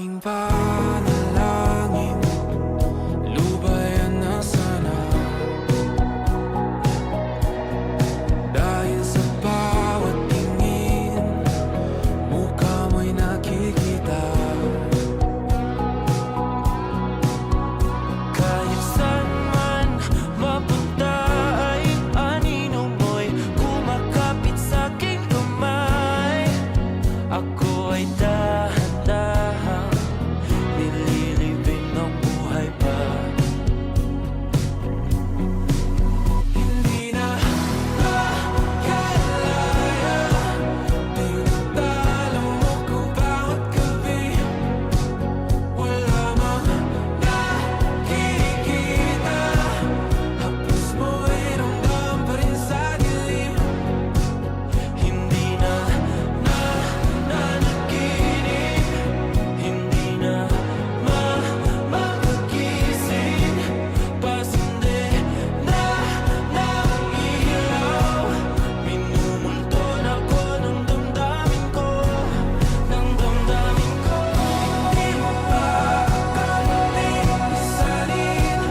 tanging panalangin, lubayan na sana. Dahil sa bawat tingin, mukha mo'y nakikita. Kahit saan man mapunta ay anino mo'y kumakapit sa'king kamay. Ako ay dahan-dahang nililibing ng buhay pa. Hindi na makalaya, tinatalo mo ko bawat gabi. Wala mang nakikita, hapos mo ay ramdam pa rin sa dilim. Hindi na nanaginip, hindi na mapagising. Pasindi na ng ilaw, minumulton ako ng damdamin ko, ng damdamin ko. Hindi mo pa akalain isalin,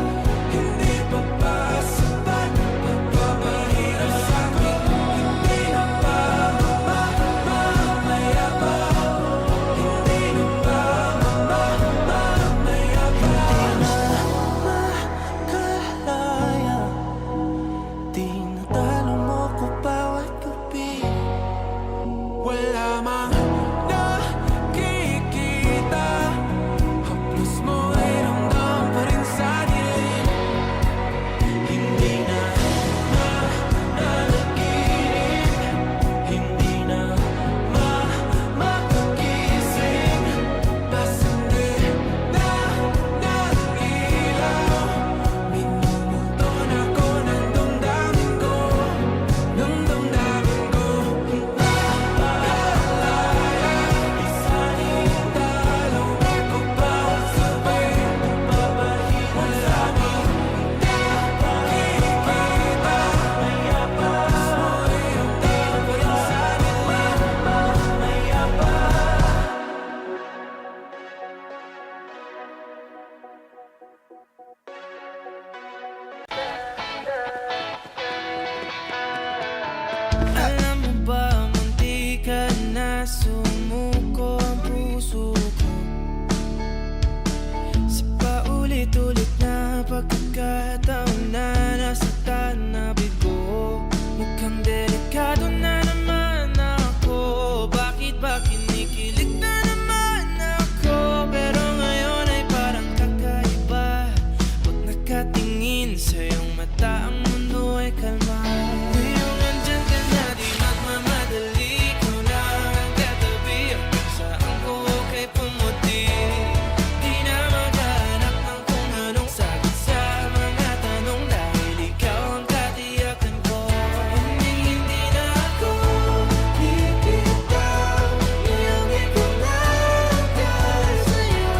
hindi pa ba sapat pagpapahirap sa'kin? Hindi na ba mamamaya pa? Hindi na ba mamamaya pa? Makalaya, tinatalo mo ko bawat gabi. Wala mang nakikita, haplos mo ay ramdam pa rin sa dilim. Hindi na nanaginip, hindi na mapagising. Pasindi na ng ilaw, minumulton ako ng damdamin ko, ng damdamin ko. Makalaya, isalin, talo ako bawat sabay, pagpapahirap sa'kin. Nakikita, mayabas mo ay ramdam pa rin sa dilim. Mayabas. Alam mo ba, munti ka na sumuko ang puso ko sa paulit-ulit na pagkakataon na nasaktan na bigo. Mukhang delikado na naman ako. Bakit ba kinikilig na naman ako? Pero ngayon ay parang kakaiba. Pag nakatingin sa iyong mata, ang mundo ay kalma. Ngayong andyan ka na, di magmamadali, ikaw na ang katabi. Ang saan ko kay pumuti, di na maghanap ng kung anong sagot sa mga tanong, dahil ikaw ang katiyakan ko. Hindi na ako bibitaw, ngayong ikaw na ang kasayo.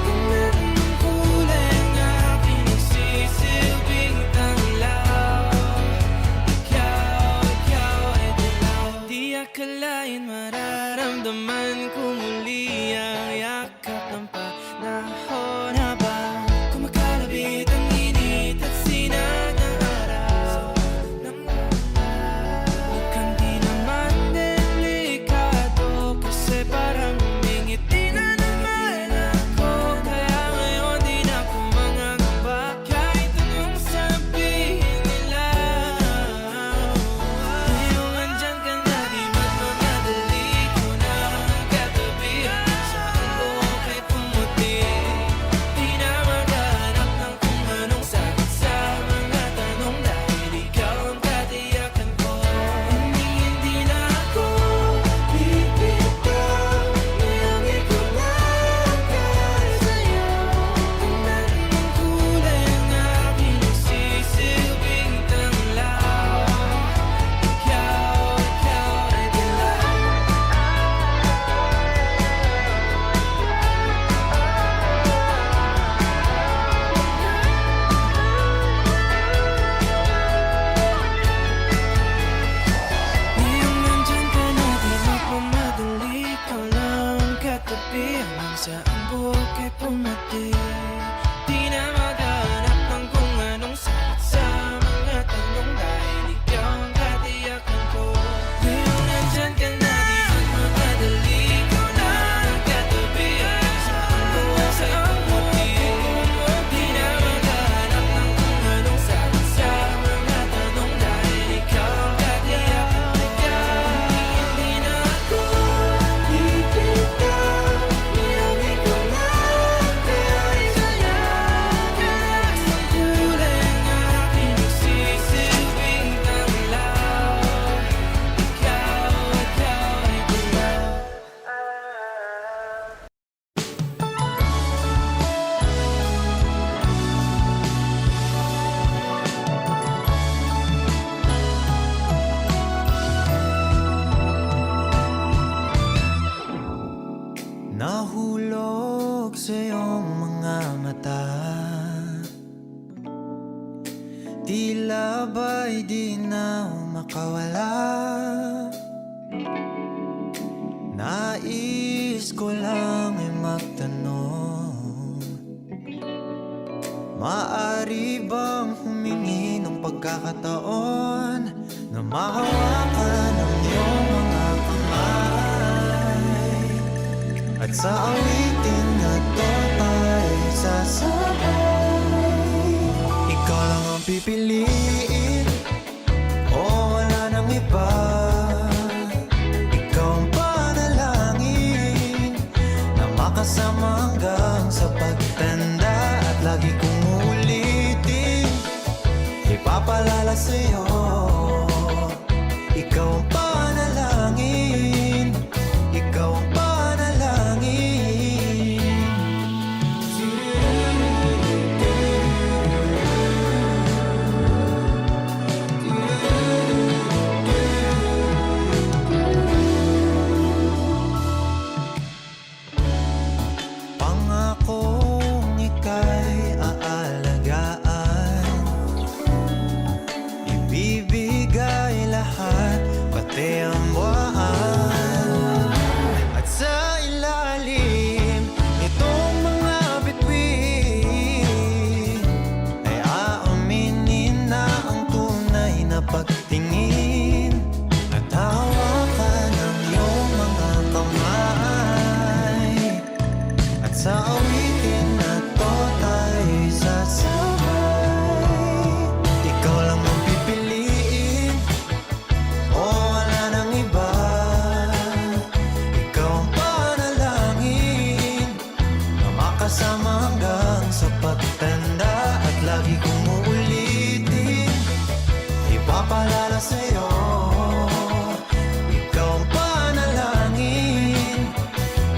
Tingnan ng kulay ang aking nagsisilbing tanglaw. Ikaw ay dilaw. Di akalain mararamdaman ko muli ang yakap ng panahon habang kumakalabit ang init at sinag ng araw. Mukhang di naman delikado, kasi parang humingiti na naman ako. Kaya ngayon di na ako mangangamba, kahit anong sabihin nila. Ngayong andyan ka na, di magmamadali, ikaw na ang katabi. sa iyong mga mata, tila ba'y di na makawala. Nais ko lang ay magtanong, maaari bang humingi ng pagkakataon na mahawakan ang iyong mga kamay, at sa awitin na to tayo sasabay. Ikaw lang ang pipiliin, o wala nang iba. Ikaw ang panalangin na makasama hanggang sa pagtanda, at lagi kong uulitin, ipapalala sa'yo. Ikaw ang panalangin, ikaw ang panalangin. Pangakong ika'y aalagaan, ibibigay lahat, pati ang buwan. At sa ilalim nitong mga bituin ay aaminin na ang tunay na pagtingin, at hawakan ang iyong mga kamay, at sa awitin na to tayo'y sasabay. Ikaw lang ang pipiliin, o wala nang iba. Ikaw ang panalangin na makasama hanggang sa pagtanda, at lagi kong uulitin, ipapalala sa'yo. Ikaw ang panalangin,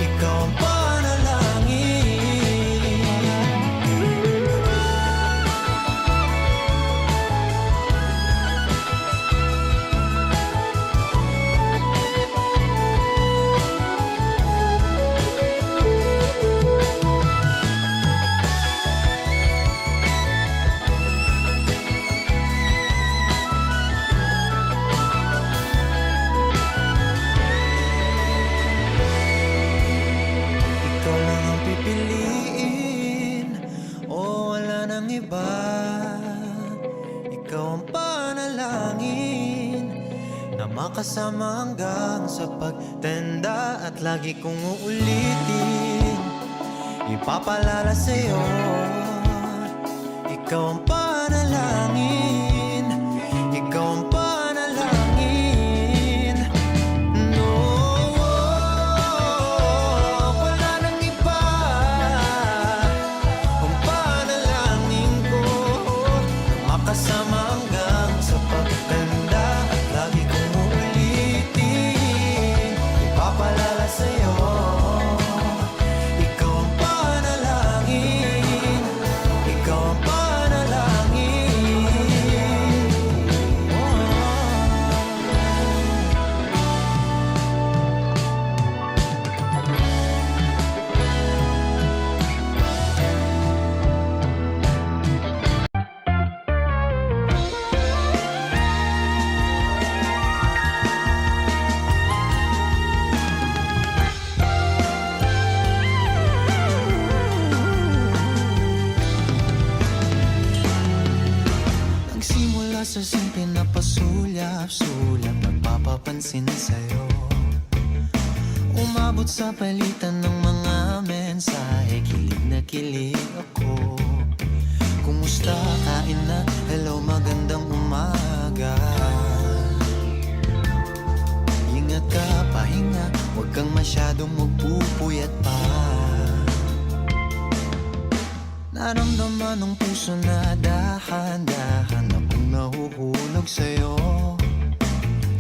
ikaw ang panalangin. Ikaw lang ang pipiliin, o wala nang iba. Ikaw ang panalangin na makasama hanggang sa pagtanda, at lagi kong uulitin, ipapalala sa'yo. Ikaw ang panalangin, ikaw ang panalangin. No, wala nang iba. Ang panalangin ko, makasama hanggang sa pagtanda, at lagi kong uulitin, ipapalala sa'yo. Ikaw ang panalangin, ikaw ang panalangin. Nagsimula sa simple na pasulyap-sulyap, nagpapapansin sa'yo. Umabot sa palitan ng mga mensahe, kilig na kilig ako. Kumusta, kain na, hello, magandang umaga. Ingat ka, pahinga, huwag kang masyadong magpupuyat pa. Naramdaman ng puso na dahan-dahan akong nahuhulog sa'yo.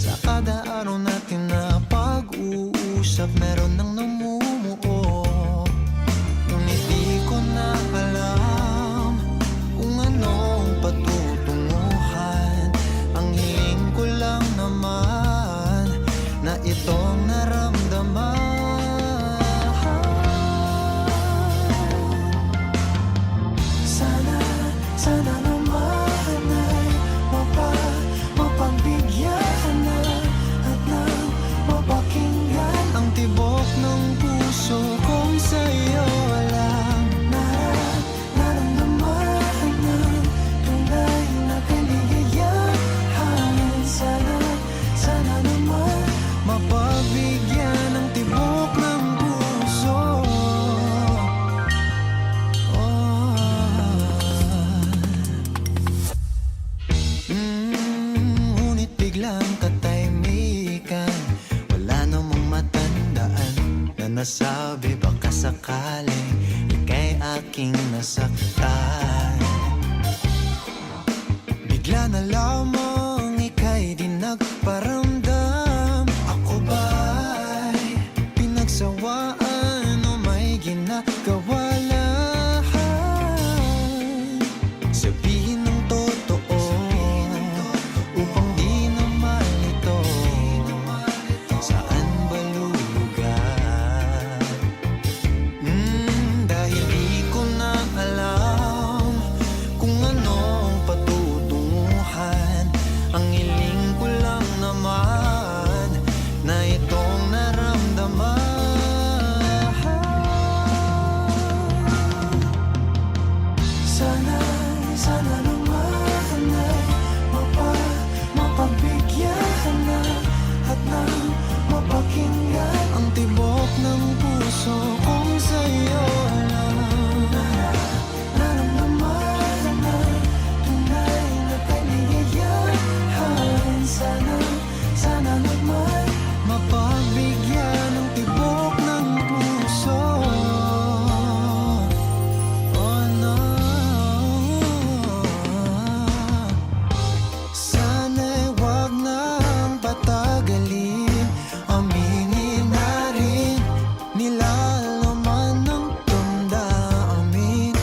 Sa kada araw natin na pag-uusap, meron nang namumuo. Ngunit di ko na alam kung anong patutunguhan. Ang hiling ko lang naman na itong naramdaman. nasabi baka sakaling ika'y aking nasaktan. Bigla na lamang ika'y di nagparamdam. Ako ba'y pinagsawaan o may ginagawa lahat? Sabihin ng totoo upang di na malito. Saan ba lulugar? Dahil di ko na alam kung anong patutunguhan. Ang hiling ko lang naman na itong naramdaman. Sana naman ay mapagbigyan na at nang mapakinggan ang tibok ng puso kong sa'yo lang. Naramdaman na tunay na kaligayahan. Sana naman mapagbigyan ng tibok ng puso. Oh no. Sana'y wag nang patagalin. Aminin na rin nilalaman ng damdamin.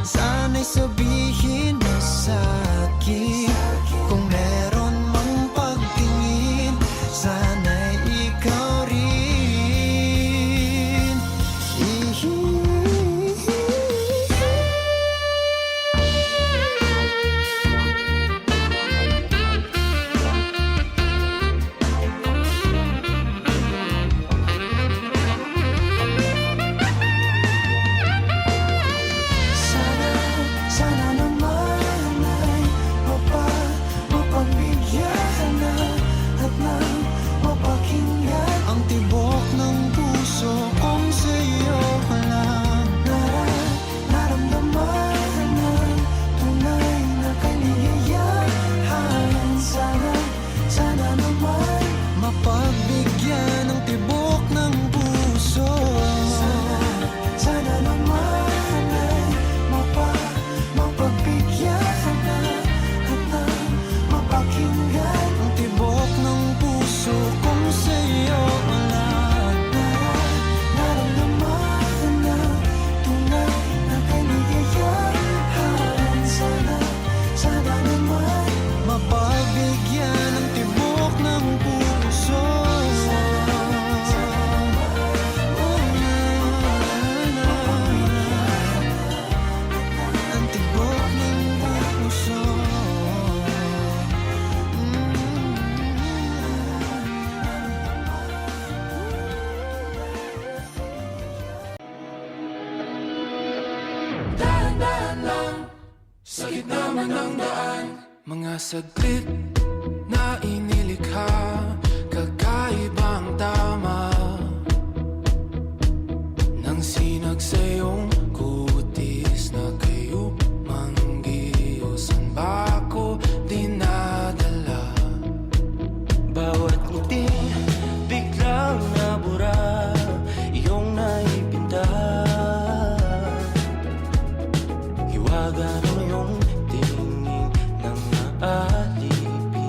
Sana'y sabihin mo sa'kin kung meron mang pagtingin. Sana'y ikaw rin. Sana naman ay mapagbigyan na at nang mapakinggan ang tibok ng puso kong sa'yo lang. Naramdaman na tunay na kaligayahan. Sana naman mapagbigyan ng tibok ng puso. Sana naman ay mapagbigyan na at nang mapakinggan ang tibok ng puso kung sa'yo lang. Naramdaman na tunay na kaligayahan. Sana naman mapagbigyan ng tibok ng puso. Ang tibok ng puso. Dahan-dahan lang sa gitna man ng daan. Mga saglit na inilikha, kakaibang tama nang sinag sa iyong kutis na kayo manggiusan ba ako dinadala? Bawat ngiti biglang nabura, iyong naipinta. Hiwaga ng iyong tingin nang naalipin.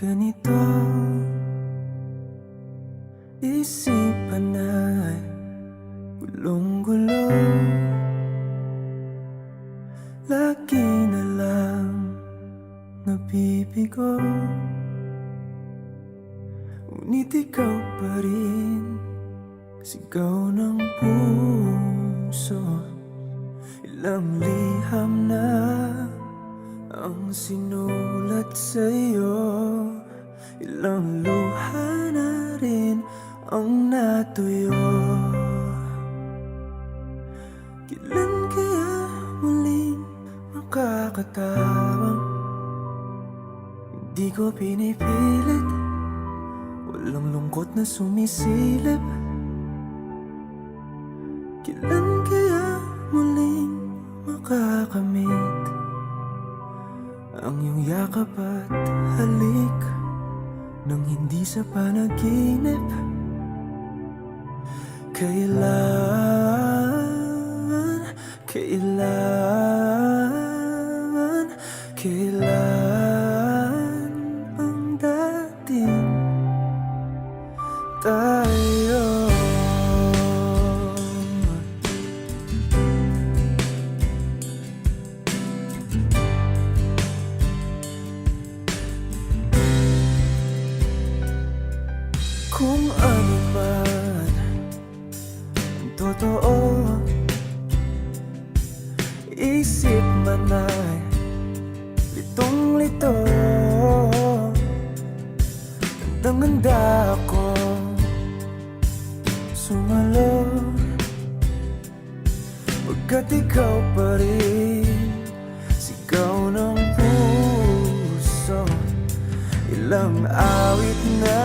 ganito, isipan ay gulong-gulo. Lagi na lang nabibigo, ngunit ikaw pa rin sigaw ng puso. Ilang liham na ang sinulat sa'yo, ilang luha na rin ang natuyo. Kailan kaya muling makakatawang hindi ko pinipilit, walang lungkot na sumisilip? Kailan kaya muling makakamit ang iyong yakap at halik nang hindi sa panaginip? Kailan ang dating tayo? Kung ano man ang totoo, isip man ay litong-lito. Gandang-ganda ako sumalo, pagkat ikaw pa rin sigaw ng puso. Ilang awit na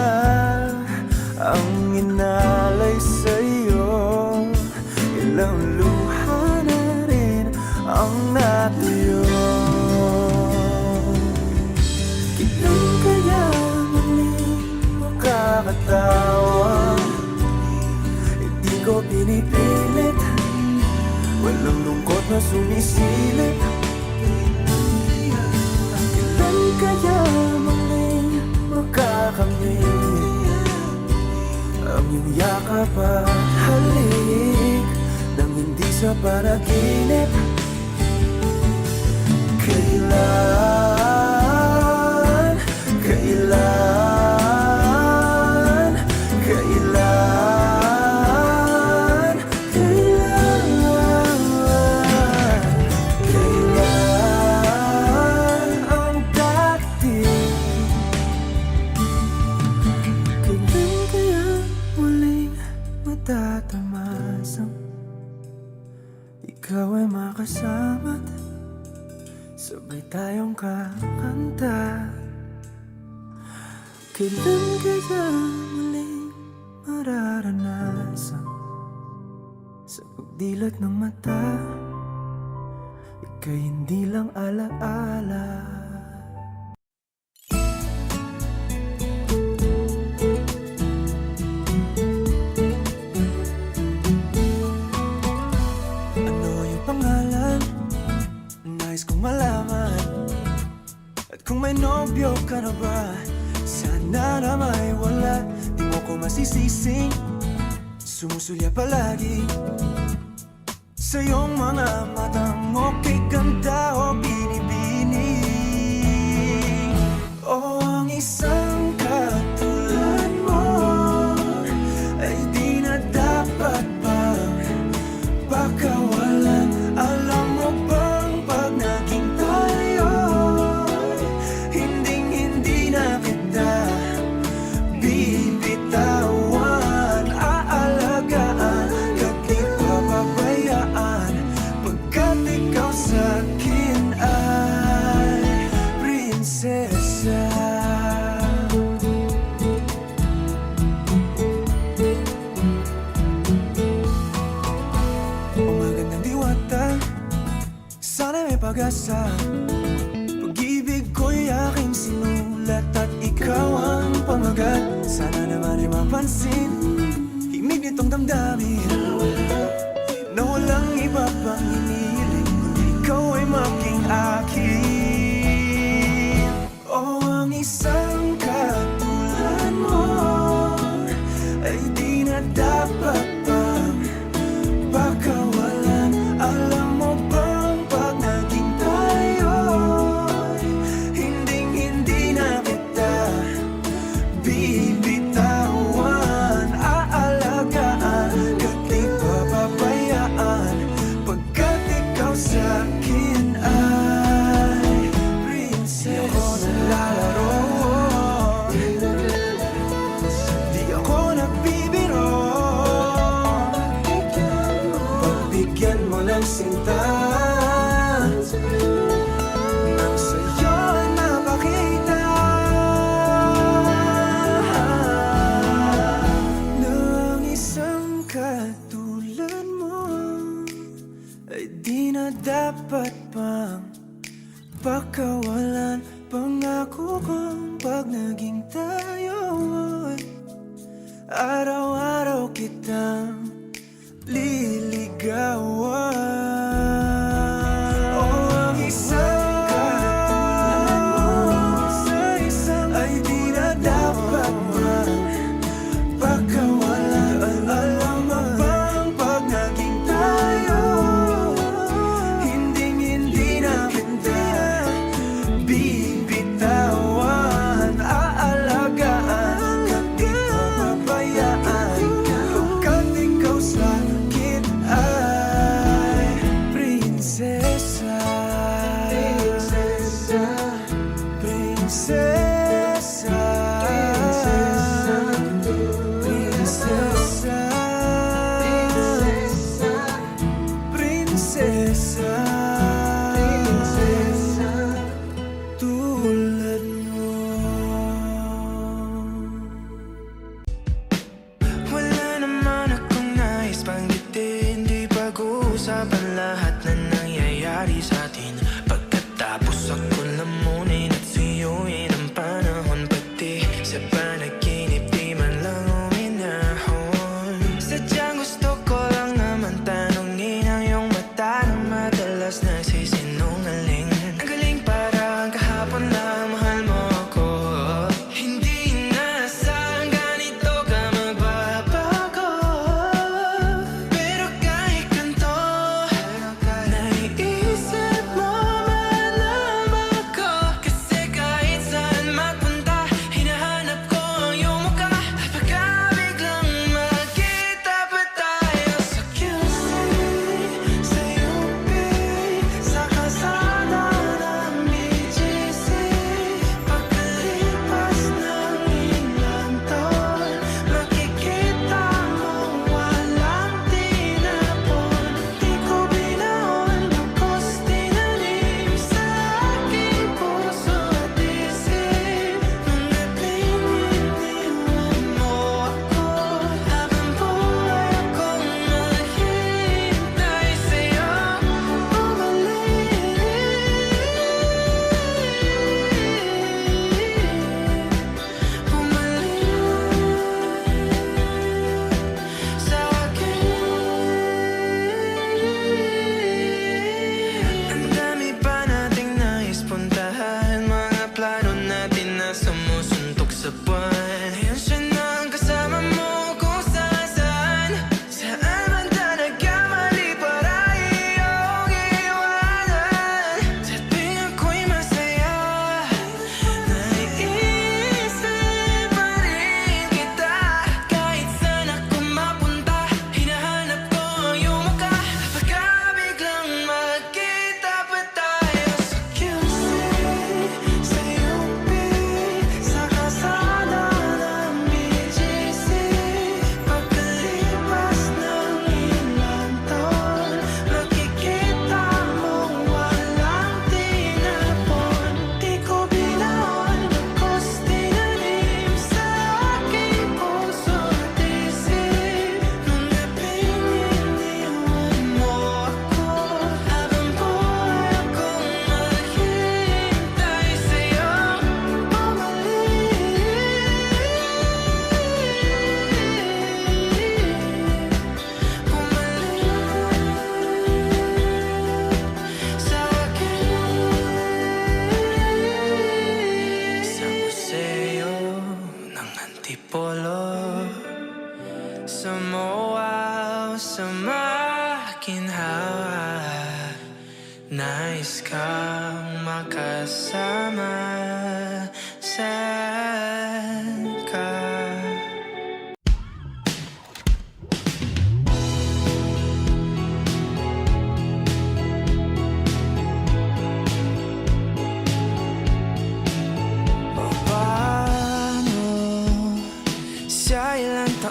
ang inalay sa'yo, ilang luha na rin ang natuyo. Kailan kaya muling makakatawa? Hindi ko pinipilit, walang lungkot na sumisilip. Kailan kaya muling makakamit ang iyong yakap at halik nang hindi sa panaginip? Kailan, kailan, kailan, kailan, kailan ang dating? Kailan kaya muling matatamasang ikaw ay makasama't sabay tayong kakanta? Kailan kaya muling mararanasan sa pagdilat ng mata, ika'y hindi lang alaala? Ano yung pangalan? Nais kong malaman. At kung may nobyo ka na ba, sana na may wala. Di mo ko masisising sumusulya palagi sa iyong mga matang okay ganda o binibini. O ang isang katulad mo ay di na dapat bang pakawalan? Alam mo bang pag naging tayo, hinding-hindi na kita bibitawan, aalagaan, kahit papabayaan, pagkat ikaw sa'kin ay prinsesa. O magandang diwata, sana may pag-asa. Pag-ibig ko'y aking sinulat at ikaw ang pamagat. Sana naman ay mapansin himig nitong damdamin na walang iba pang hinihiling kundi ikaw ay maging akin. O ang naglalaro. Di ako nagbibiro. Pagbigyan mo ng sinta, nang sa'yo ay mapakita ng isang katulad mo ay di na dapat pang pakawalan. Pangako kong pag naging tayo ay araw-araw kitang liligawan. Oh, ang isang katulad mo sa isang ay di na dapat pakawalan. Alam mo bang pag naging tayo, hindi na kita bibitawan. Aalagaan ka, di papabayaan. Pagkat ikaw sa'kin ay prinsesa. Prinsesa. Prinsesa. Prinsesa. Prinsesa. Tulad mo. Wala naman akong nais banggitin, di pag-uusapan lahat na nangyayari sa atin. Pagkatapos ako lamunin at suyuin ang panahon, pati sa panaginip di man lang uminahon. Sadyang gusto ko lang naman tanongin ang iyong mata na madalas nagsisinungaling. Ang galing parang kahapon lang mahal mo ako. Hindi inaasahan ganito ka magbabago. Pero kahit ganito, naiisip mo malam ako. Kasi kahit saan magpunta, hinahanap ko ang iyong mukha. Pagka biglang magkita pa tayo sa QC, sa UP, sa kalsada ng BGC. Pagkalipas ng ilang taon, makikita mo walang tinapon. Di ko binaon, bagkus tinanim sa aking puso at isip. Manatiling iniwan mo ako, habang buhay akong maghihintay sa'yo. Bumalik sa akin. Ang dami pa nating nais puntahan, mga plano natin na sumusuntok sa buwan. Ngayon siya na ang kasama mo kung saan. Saan man talaga mali para iyong iwanan. Sa tuwing ako'y masaya, naiisip pa rin kita. Kahit saan ako mapunta, hinahanap ko ang iyong mukha. Pagka biglang magkita pa tayo sa QC, sa UP, sa kalsada ng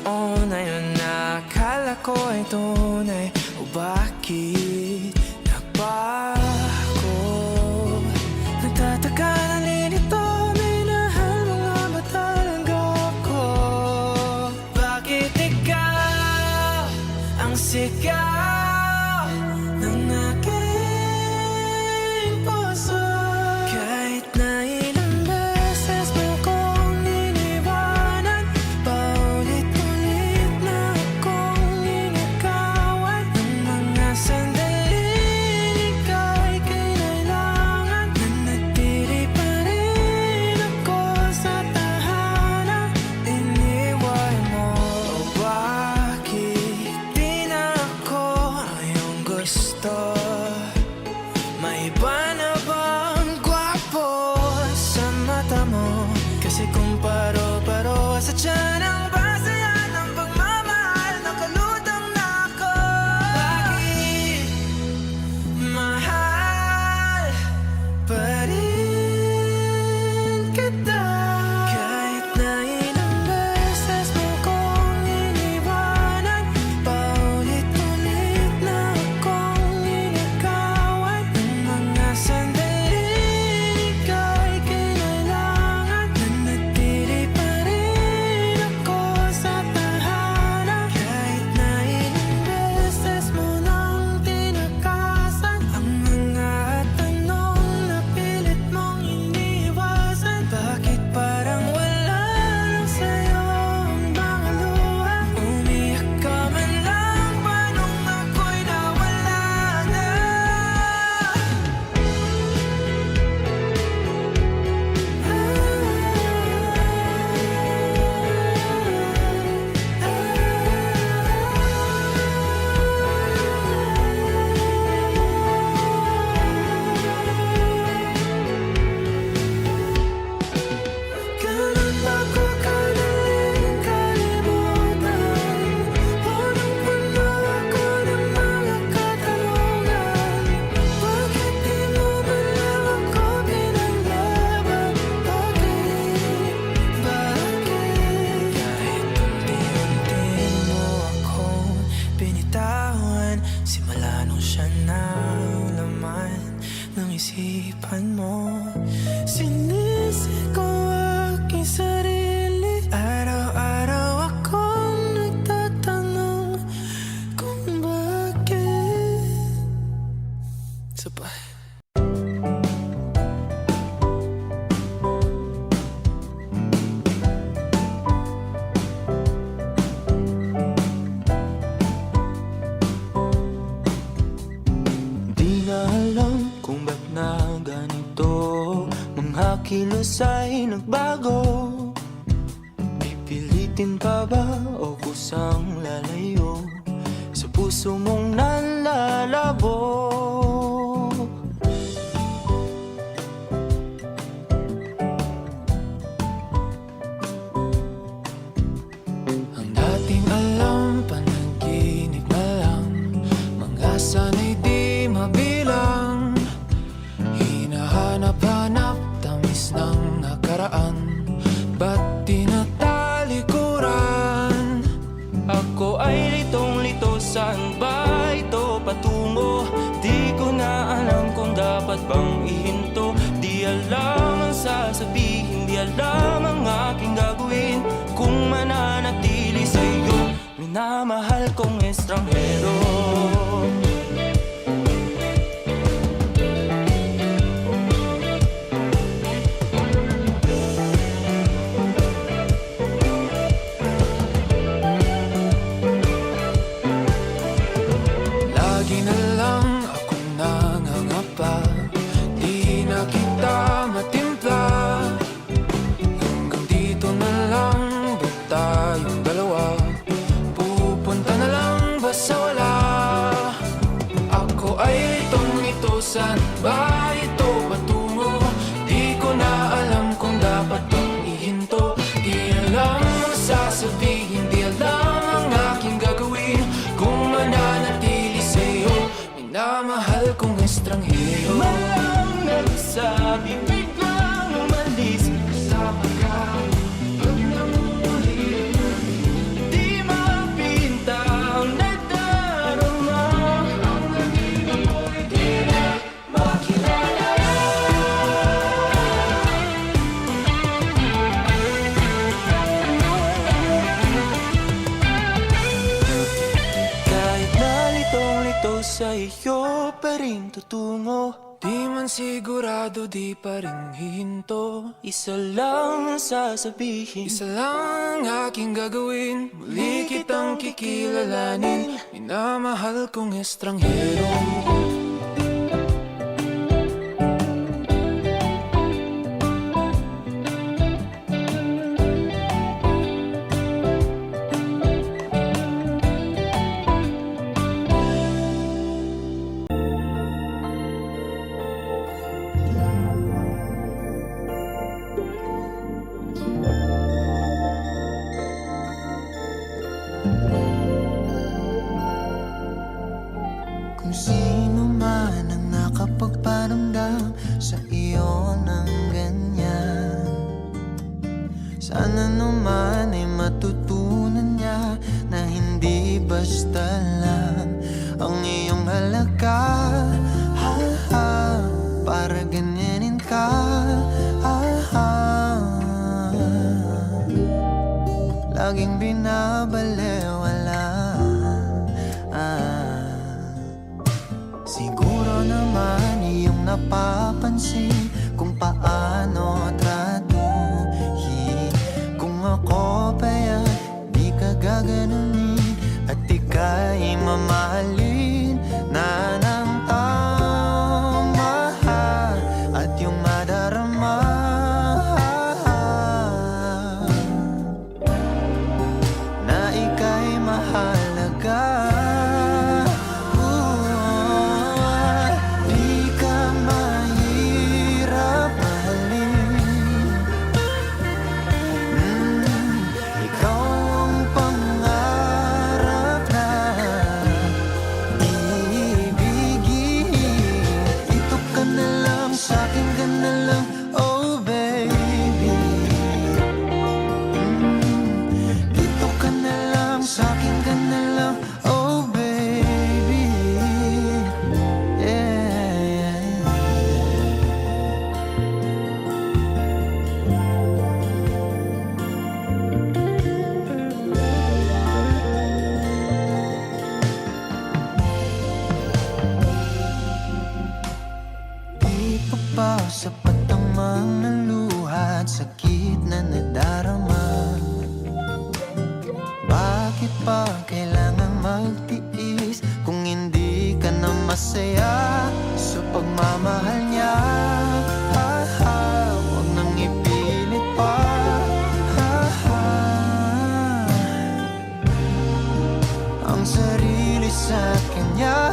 noon Ngayon na akala ko ay tunay. O bakit nagbago? Nagtataka, nalilito, minahal mo nga ba talaga ako? Bakit ikaw ang sigaw ng aking puso? Kahit na ilang beses mo kong iniwanan, paulit-ulit na akong ninakawan. Ng mga sandaling ika'y kinailangan, nanatili pa rin ako sa tahanan. Iniwan mo, o bakit di na ako ang iyong gusto? May iba na bang gwapo sa mata mo? Kasi kung paro-paro sa tiyan ang basaya ng pagmamahal, nakalutang na ako. Bakit mahal pa rin kita? Kahit na ilang beses mo kong iniwanan, paulit-ulit na akong ninakawan. Ng mga sandaling ika'y kinailangan, nanatili pa rin ako sa tahanan. Kahit na ilang beses mo nang tinakasan ang mga tanong na pilit mong iniwasan. Bakit parang wala lang sa'yo ang mga luha? Umiyak ka man lang ba nung ako'y nawala na? Ganun ba ko kadaling kalimutan? Punong-puno ako ng mga katanungan. Bakit di mo man lang ako pinaglaban? Bakit? Kahit unti-unti mo akong binitawan, simula nung siya na ang laman ng isipan mo. Sinisi ko aking sarili, araw-araw akong nagtatanong kung bakit. Isa pa. Di na alam kung ba't na ganito, mga kilos ay nagbago. Pipilitin pa ba o kusang lalayo sa puso mong nalalabo? Ang dating alam, panaginip na lang, mga sanay di mabilang. Hinahanap-hanap, tamis ng nakaraan, ba't di natalikuran? Ako ay litong-lito, saan ba ito patungo? Di ko na alam kung dapat bang ihinto. Di alam ang sasabihin, di alam ang aking gagawin kung mananatili sa'yo, minamahal kong estranghero. Lagi na lang ako nangangapa, di na kita matimpla. Hanggang dito na lang ba tayong dalawa? Pupunta na lang ba sa wala? rin tutungo. Di man sigurado, di pa rin hihinto. Isa lang ang sasabihin, Isa lang ang aking gagawin, muli kitang kikilalanin, minamahal kong estranghero. Kung sino man ang nakapagparamdam sa iyo ng ganyan, sana naman ay matutunan niya na hindi basta lang ang iyong halaga. Ha, ha, para ganyanin ka. Ha, ha, laging binabalewala. Siguro naman iyong napapansin kung paano tratuhin. Kung ako pa yan, di ka gaganunin at ika'y mamahalin na ng tama at yung madarama na ika'y mahalaga. Sapat ang mga luha at sakit na nadarama. Bakit pa kailangan magtiis kung hindi ka na masaya sa pagmamahal niya? Ha, ha, huwag nang ipilit pa. Ha, ha, ang sarili sa kanya.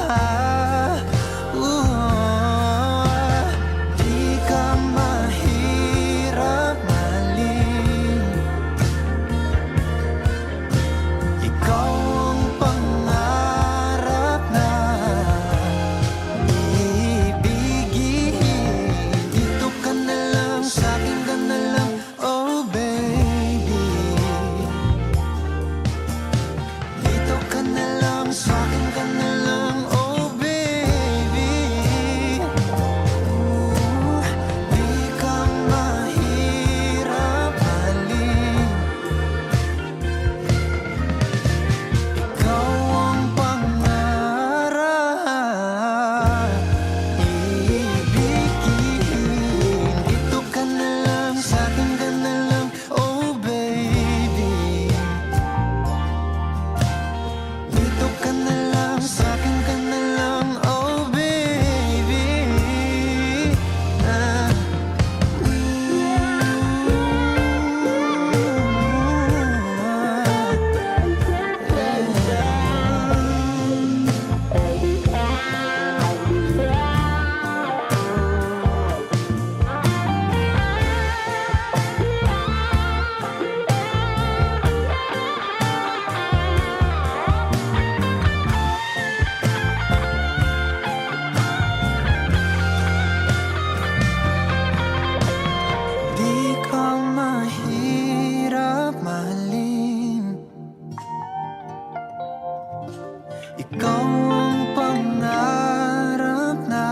Ikaw ang pangarap na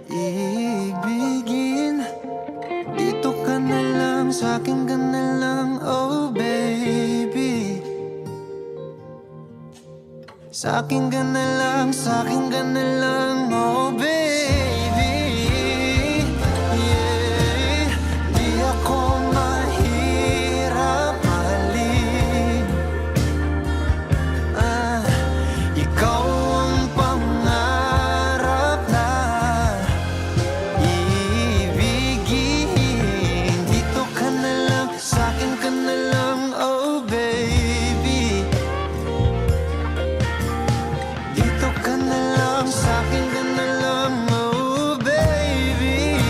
ibigin. Dito ka na lang, sa'kin ka na lang, oh baby. Sa'kin ka na lang, sa'kin ka na lang, oh baby. Yeah, di ako mahirap mahalin. Ikaw ang pangarap na ibigin. Dito ka na lang, sa'kin ka na lang, oh baby. Dito ka na lang, sa'kin ka na lang, oh baby.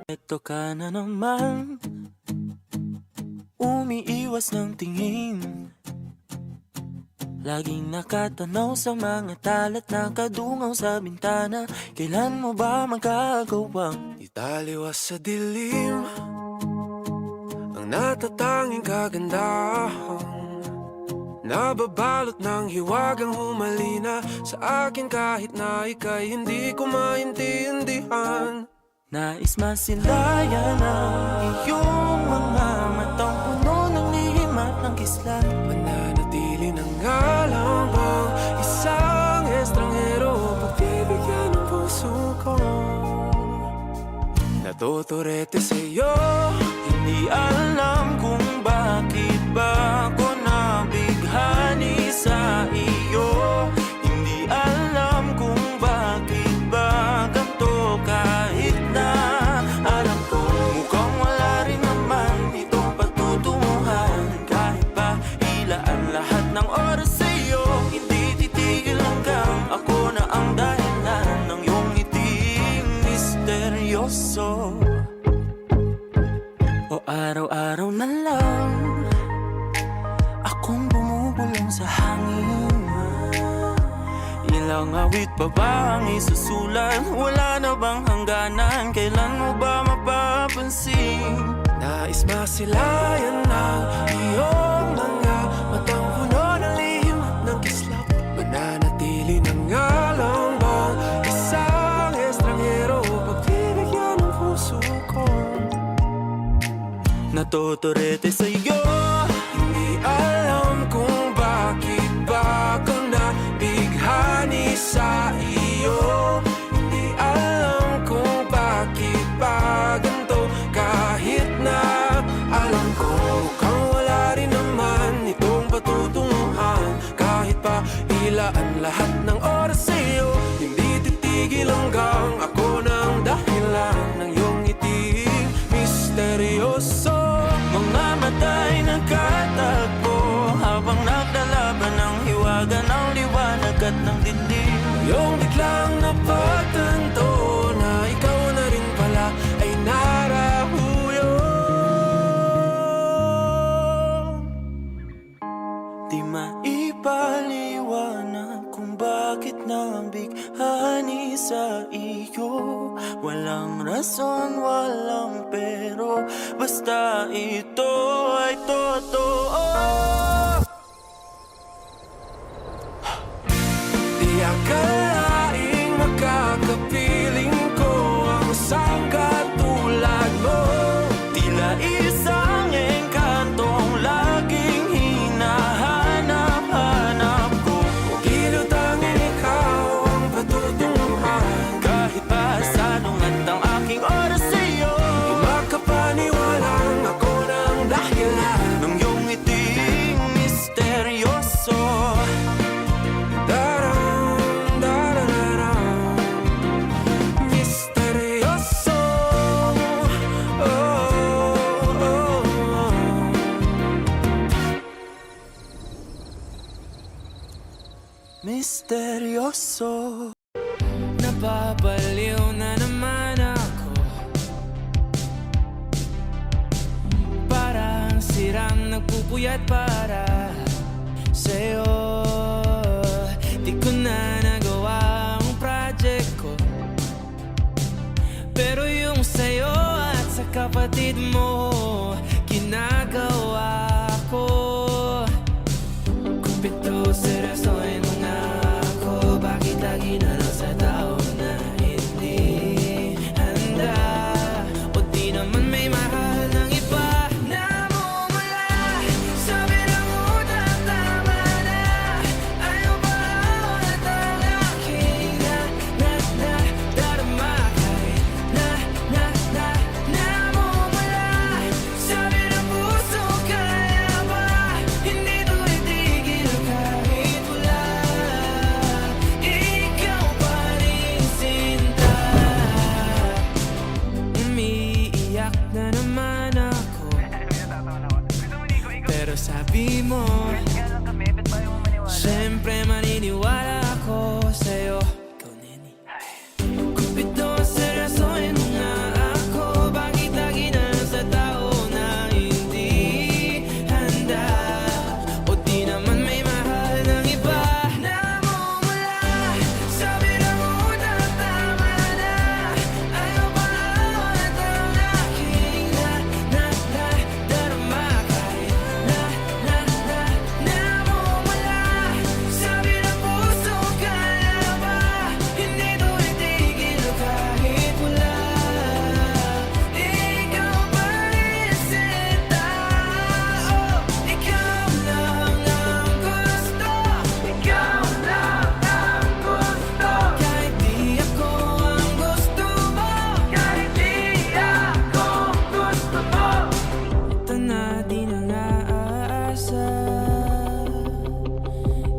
Ito ka na naman, umiiwas ng tingin. Laging nakatanaw sa mga talat na kadungaw sa bintana. Kailan mo ba magagawang italiwas sa dilim ang natatanging kagandahan? Nababalot ng hiwagang humalina sa akin kahit na ika'y hindi ko maintindihan. Nais masilayan ang iyong mga matang puno ng lihim at ng kislan. Mananatili ng ngalang bang isang estranghero, pagbibigyan ng puso ko. Natuturete sa'yo, hindi alam kung bakit ba ako nabighani sa iyo. Hindi alam kung bakit ba ganito kahit na alam ko mukhang wala rin naman itong patutunguhan. Kahit pa ilaan lahat ng oras sa'yo, hindi titigil hanggang ako na ang dahilan ng iyong ngiting misteryoso. O araw-araw na lang akong bumubulong sa hangin. Ilang awit pa ba ang isusulat? Wala na bang hangganan? Kailan mo ba mapapansin? Nais masilayan ng iyong mga matang puno ng lihim at ng kislap. Mananatili ng ngalang bang isang estranghero, pagbibigyan ng puso ko. Natuturete sa'yo, hindi alam kung bakit ba ako nabighani sa iyo. Hindi alam kung bakit ba ganito kahit na alam ko mukhang wala rin naman itong patutunguhan. Kahit pa ilaan lahat ng oras sa'yo, hindi titigil hanggang ako ng dahilan ng iyong ngiting misteryoso. Mga mata'y nagkatagpo habang naglalaban ng hiwaga ng liwanag at ng dilim. Yung biglang napagtanto na ikaw na rin pala ay narahuyo. Di maipaliwanag kung bakit nabighani sa iyo. Walang rason, walang pero, basta ito ay totoo. Di akalaing makakapiling ko ang isang katulad mo. Tila isang engkantong laging hinahanap-hanap ko. Kilutangin ikaw ang patutunguhan. Kahit pa salungat ang aking oras sa'yo, di makapaniwalang ako ng dahilan ng iyong ngiting misteryoso. Misteryoso. Oh, oh, oh. Misteryoso. Napapaliw na naman ako, parang sirang nagpupuyat para sa'yo. Di ko na nagawa ang project ko, pero yung sa'yo at sa kapatid mo ginagawa ko. Kumpito, seryosohin mo na ako. Bakit lagi na lang sa tao na hindi handa? O di naman may mahal ng iba. Namumula, sabi ng utang, tama na. Ayaw ba ulit ang aking darama? Kahit namumula, sabi ng puso, kaya ba? Hindi to itigil kahit wala. Ikaw pa rin, sinta. Umiiyak na naman ako, pero sabi mo siyempre maniniwala ako sa'yo. Ikaw, neni. Kumpito, seryosohin mo nga ako. Bakit lagi na lang sa tao na hindi handa? O di naman may mahal ng iba. Namumula, sabi ng utang, tama na. Ayaw ba ulit ang aking darama? Kahit namumula, sabi ng puso, kaya ba? Hindi to itigil kahit wala. Ikaw pa rin, sinta. Oh, ikaw lang ang gusto. Ikaw lang ang gusto. Kahit di ako ang gusto mo. Kahit di ako gusto mo. Ito na, di na naasa.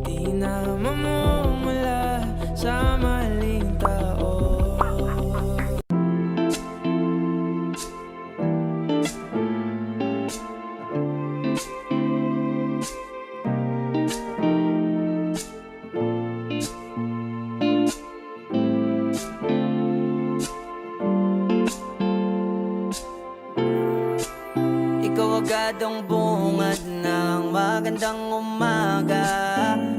Di na mamumula sa maling tao. Ikaw agad ang bungad ng magandang umaga.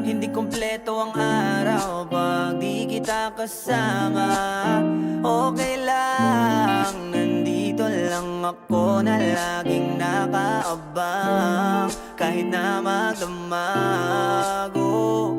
Hindi kompleto ang araw pag di kita kasama. Okay lang, nandito lang ako na laging nakaabang. Kahit na magdamago,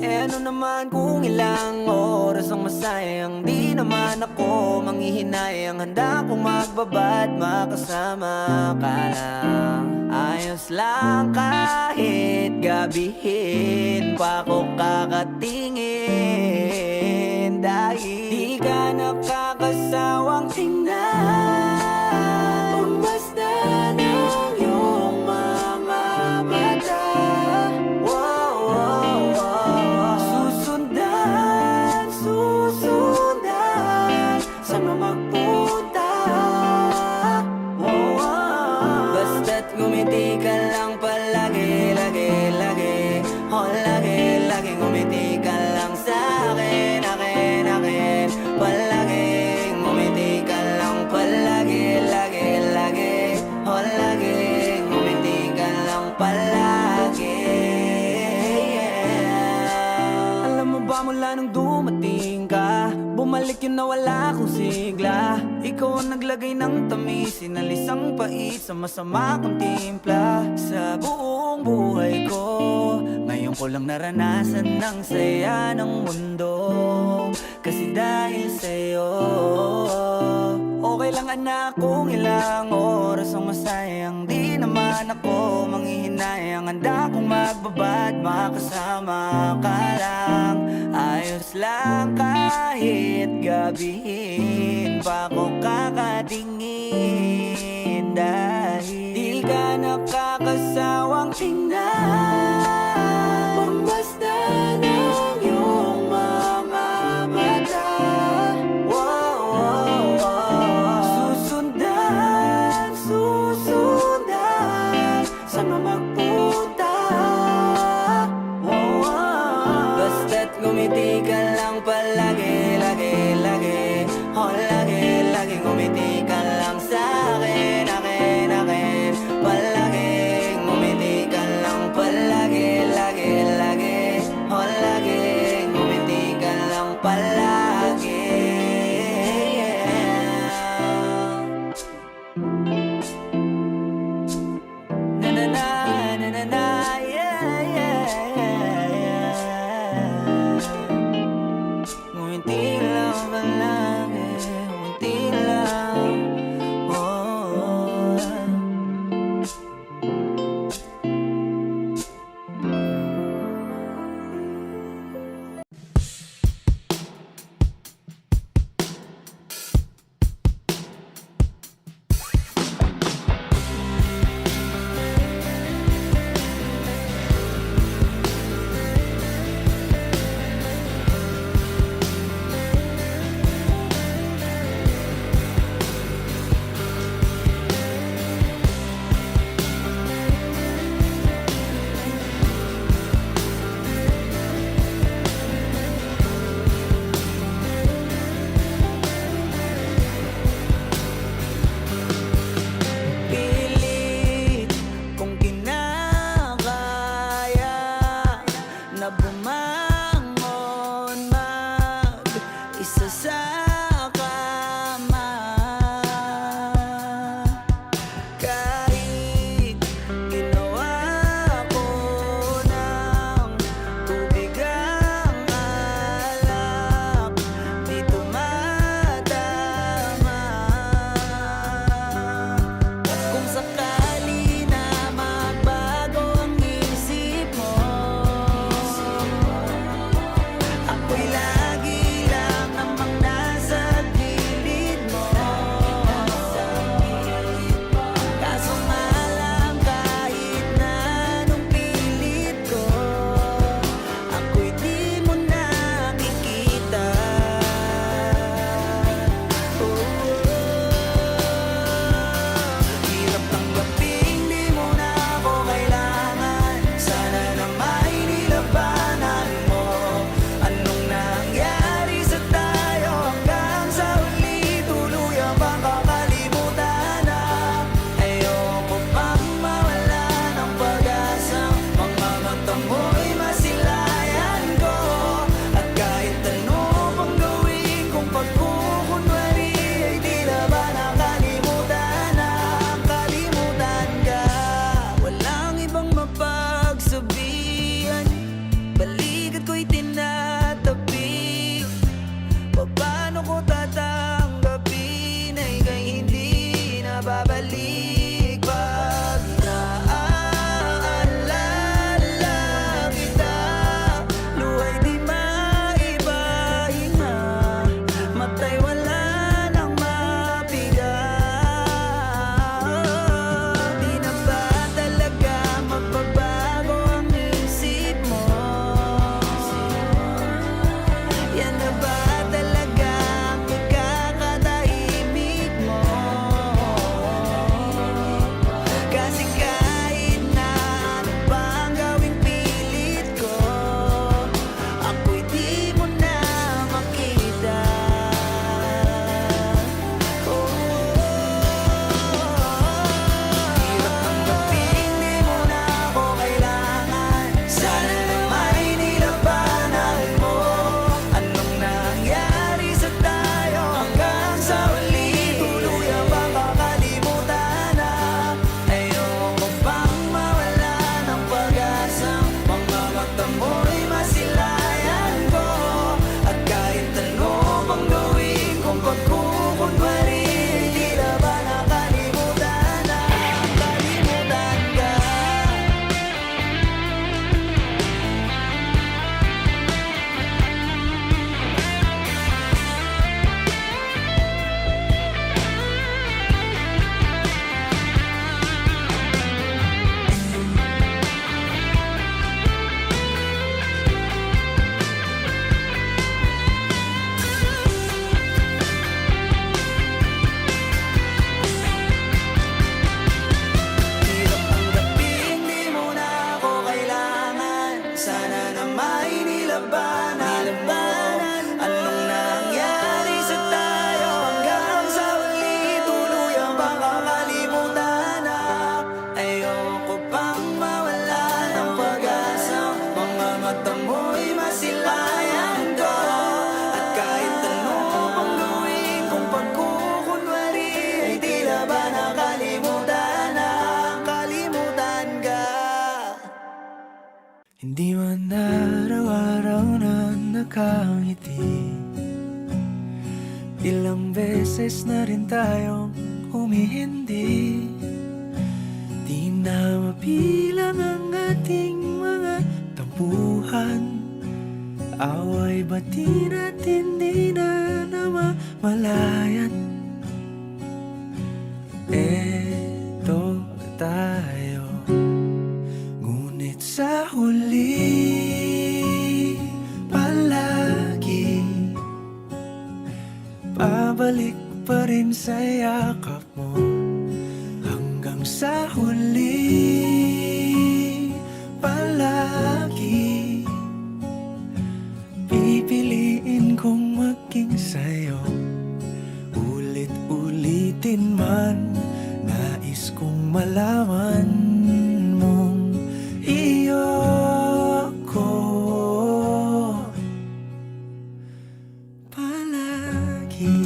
ano naman kung ilang oras ang masayang. Di naman ako manghihinayang, handa kong magbabad makasama ka lang. Ayos lang kahit gabihin pa ko kakatingin. Dahil di ka nakakasawang tingnan, basta ng iyong mga mata. Wow, wow, wow. Susundan saan mo magpunta. Wow, wow. Basta't ngumiti ka lang palagi, lagi, lagi. Oh, lagi, lagi ngumiti ka lang sa'kin, akin, akin. Palagi ngumiti ka lang palagi, lagi, lagi. Oh, lagi ngumiti ka lang palagi. Yeah. Alam mo ba mula nung dumating ka, bumalik yun na wala akong sigla. Ikaw ang naglagay ng tamis, sinalis ang pait sa masama kong timpla. Sa buong buhay ko, ngayon ko lang naranasan ng saya ng mundo. Kasi dahil sa'yo, okay lang anak kung ilang oras ang masayang. Di naman ako manghihinayang, handa kong magbabad makasama ka lang. Ayos lang kahit gabihin pa ko kakatingin. Dahil di ka nakakasawang tingnan, basta ng iyong mga mata. Wow, wow, wow. Susundan saan mo magpunta. Wow, wow. Basta't ngumiti ka lang palagi, lagi, lagi. Oh, lagi, lagi ngumiti ka lang babalik pag naaalala kita. Luwa'y di maipahinga, mata'y wala nang mapiga. Di na ba talaga magbabago ang isip mo? Yan na ba talaga ang ikakatahimik mo? Kasi kahit na ano pang gawing pilit ko, ako'y di mo na makita. Hirap tanggapin, di mo na ako kailangan. Sana naman nilabanan mo. Anong nangyari sa tayo hanggang sa huli? Tuluyan bang kakalimutan na? Ayoko pang mawala ng pag-asa. Mga mata mo'y masilayan ko. At kahit ano pang gawin kong pagkukunwari, di na ba nakalimutan na? Kalimutan ka. Hirap tanggapin, di mo na ako kailangan. Sana na may nilabanan mo. Anong nangyari sa tayo hanggang sa huli? Tuluyan bang kakalimutan na? Ayoko pang mawala ng pag-asa. Mga mata mo'y masilayan ko. At kahit ano pang gawin kong pagkukunwari, ay di na ba nakalimutan na? Kalimutan ka. Hindi man araw-araw na nakangiti, ilang beses na rin tayong humihindi. Di na mabilang ang ating mga tampuhan. Away bati natin di na namamalayan. Eto tayo, ngunit sa huli palagi babalik pa rin sa yakap mo. Hanggang sa huli palagi pipiliin kong maging sa'yo. Ulit-ulitin man, nais kong malaman mong iyo ko palagi.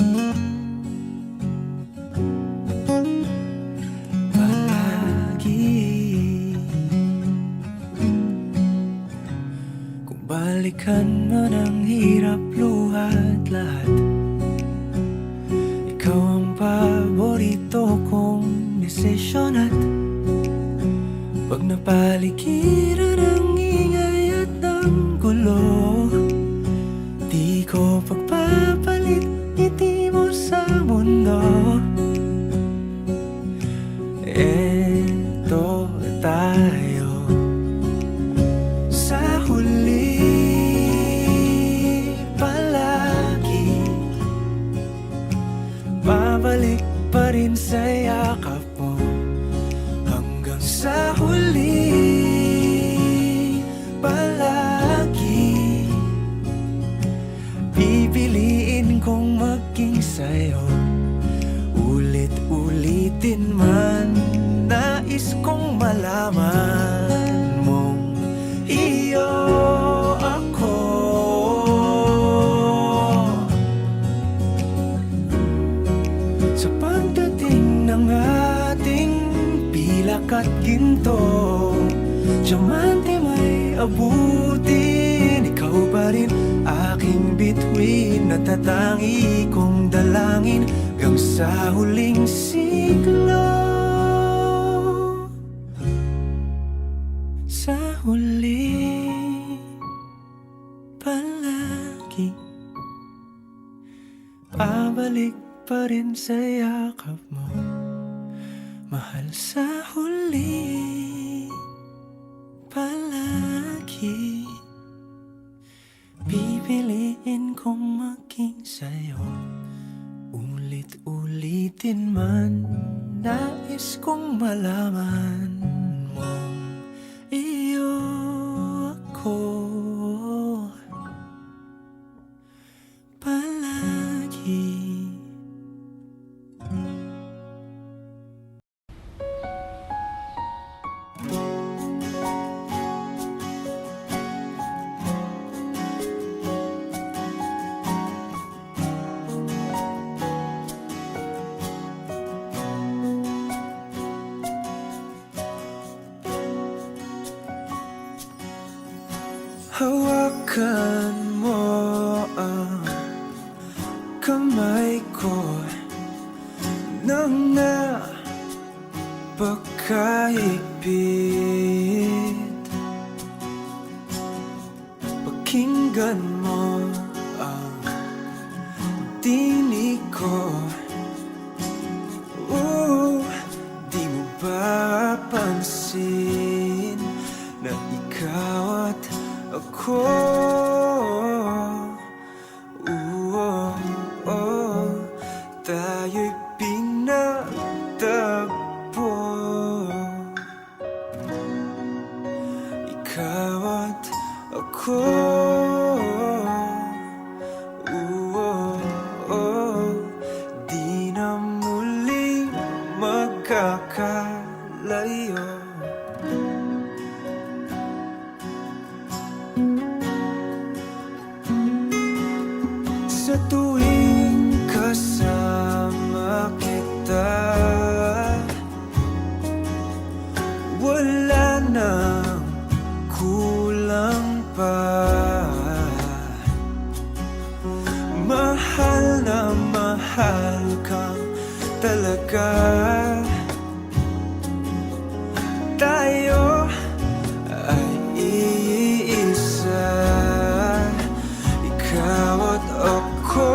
Palagi. Kung balikan man ang hirap, luha at lahat, ikaw ang paborito kong desisyon. At pag napaligiran ang ingay at ang gulo, di ko pagpapalit ngiti mo sa mundo. Eto tayo sa huli palagi, babalik pa rin sa yakap mo. Hanggang sa huli palagi pipiliin kong maging sa'yo. Ulit-ulitin man, nais kong malaman mong iyo ako. Sa pagdating ng ating pilak at ginto, diamante may abutin, ikaw pa rin aking bituin, natatangi kong dalangin. hanggang sa huling siglo. Sa huli palagi babalik pa rin sa yakap mo, mahal. Sa huli palagi pipiliin kong maging sa'yo. Ulit-ulitin man, nais kong malaman mong iyo ako palagi. Hawakan mo ang kamay ko nang napakahigpit. Pakinggan mo ang tinig ko. Di mo ba pansin na ikaw at ako, tayo'y pinagtagpo. Ikaw at ako, di na muling magkakalayo. Sa tuwing kasama kita, wala nang kulang pa. Mahal na mahal kang talaga. Tayo ay iisa, ikaw at ako.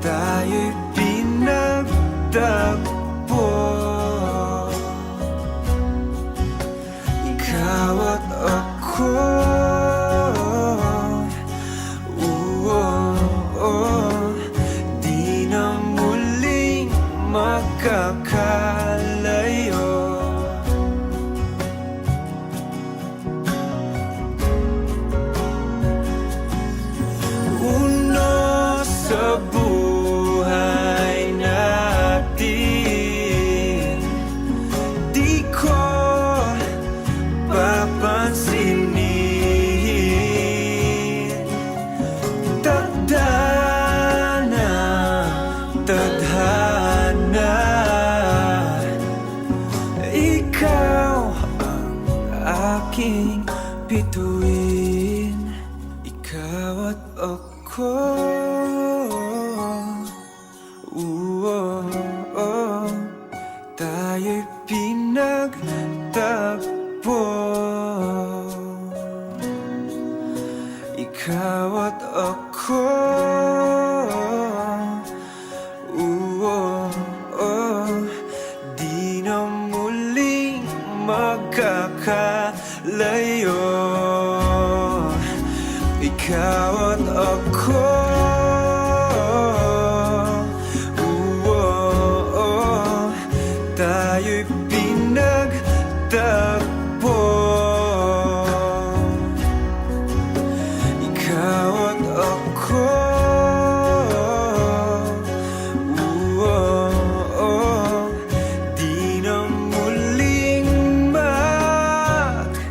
Tayo'y pinagtagpo. Ikaw at ako, di na muling magkakalayo. Sa buhay natin, di ko papansinin. Tadhana, tadhana, ikaw ang aking bituin. Ikaw at ako, tayo'y pinagtagpo. Ikaw at ako, di na muling magkakalayo. Ikaw at ako, tayo'y pinagtagpo. Ikaw at ako, di na muling magkakalayo.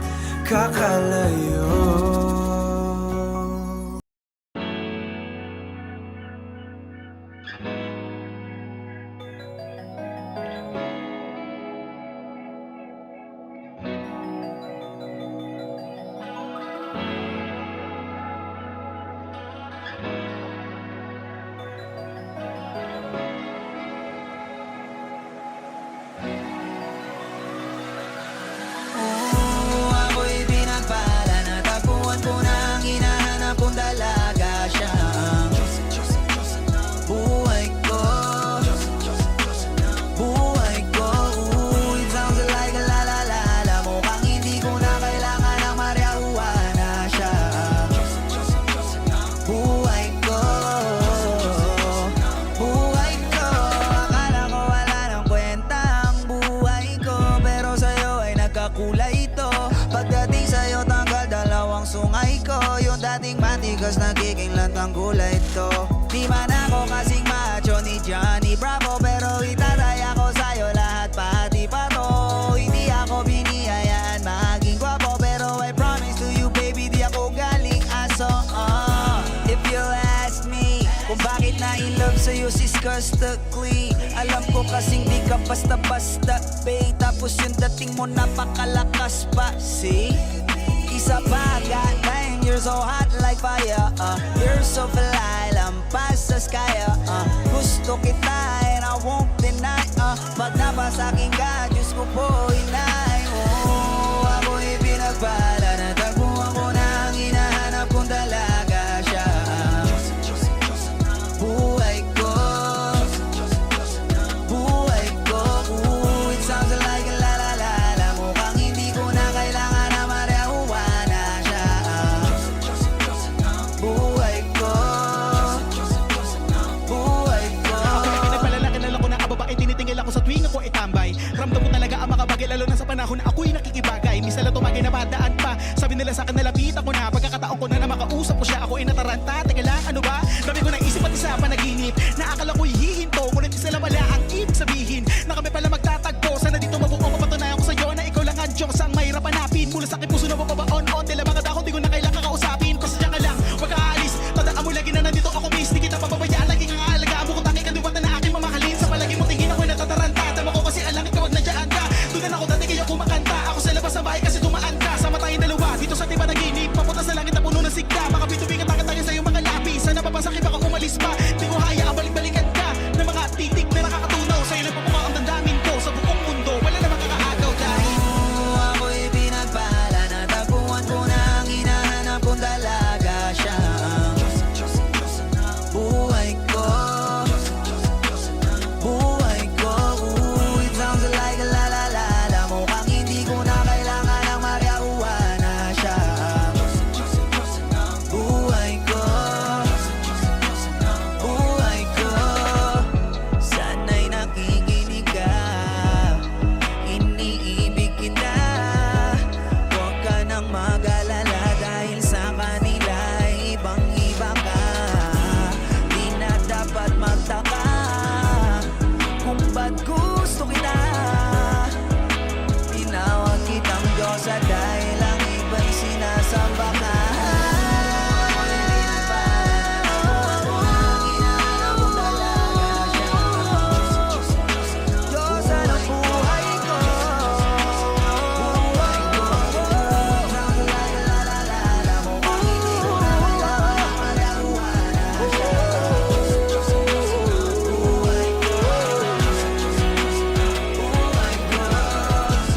ang kulay ito. Di man ako kasing macho ni Johnny Bravo, pero itatay ako sa'yo lahat pati pa to. Hindi ako biniyayaan maging gwapo, pero I promise to you baby di ako galing aso. If you ask me kung bakit na in love sa'yo sis custically, alam ko kasing di ka basta-basta babe. Tapos yung dating mo napakalakas pa, see? Isa pa, God dang, you're so hot like fire, you're so fly, lampas sa sky, gusto kita and I won't deny, pag napasa'kin ka, Diyos ko po inay. Oh, ako'y pinagpala, natagpuan ko na ang hinahanap kong dalaga siya. Buhay ko, buhay ko, ooh, it sounds like a la la la la. Mukhang hindi ko na kailangan na marihuana na siya. Buhay ko, buhay ko. Ako'y pinagpalalaki na lang ko na kababae, tinitingil ako sa tuwing ako itambay. Ramdam ko talaga ang mga bagay, lalo na sa panahon na ako'y nakikibagay. Minsan lang tumagay na padaan pa, sabi nila sa akin nalapit ako na. Pagkakataon ko na makausap ko siya, ako'y nataranta. Teka lang, ano ba? Dami ko naisip at isa panaginip na akala ko'y hihinto, ngunit isa lang wala ang ibig sabihin na kami pala magtatagpo. Sana dito mabuo mapatunayan ko sa'yo na ikaw lang ang Diyos ang mahirap hanapin. Mula sa aking puso na mapabaon-on, tila mga dahon di ko na kailangan kausapin. Pasensya ka lang, wag ka aalis, tandaan mo lagi na nandito ako miss. Di kita pababayaan, laging ang aalagaan mo kung tanging kandiwata na aking mamahalin. Sa palagi mo tingin ako'y natataranta, tama ko kasi alam ikaw wag nandiyan ka. Doon na ako dati kaya kumakanta, ako sa labas ng bahay kasi dumaan ka. Sama tayong dalawa, dito sa tiba naginip, papunta sa langit na puno ng sigla. Makabitubing at takatangin sa'yo mga lapis, sana papasakit baka umalis pa. Di ko hayaan balik-balikan ka ng mga titik na nakakatunaw. Sa'yo lang pamukha ang damdamin ko sa buong mundo, wala namang kakaagaw dahil Oh, ako'y pinagpala, natagpuan ko na ang hinahanap kong dalaga siya. Buhay ko, buhay ko, ooh, it sounds like a la la la la. Mukhang hindi ko na kailangan ng marihuana siya. Buhay ko, buhay ko, sana'y nakikinig ka. Iniibig kita, huwag ka nang mag-alala dahil sa kanila ay ibang-iba ka. Di na dapat magtaka kung ba't gusto kita. Tinawag kitang Diyosa dahil ang iba'y sinasamba ka. Diyosa ng buhay ko, buhay ko, sounds like a la la la la. Mukhang hindi ko na kailangan ng marihuana siya. Buhay ko, buhay ko,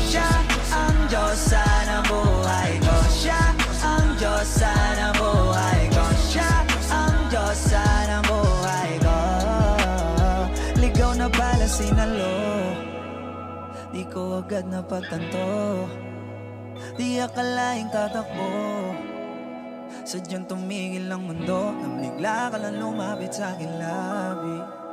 siya ang Diyosa ng buhay ko. Siya ang Diyosa ng buhay ko. Siya ang Diyosa ng buhay ko. Ligaw na pala sinalo, di ko agad napagtanto. Di akalaing tatakbo, sadyang tumigil ang mundo nang bigla ka lang lumapit sa akin labi.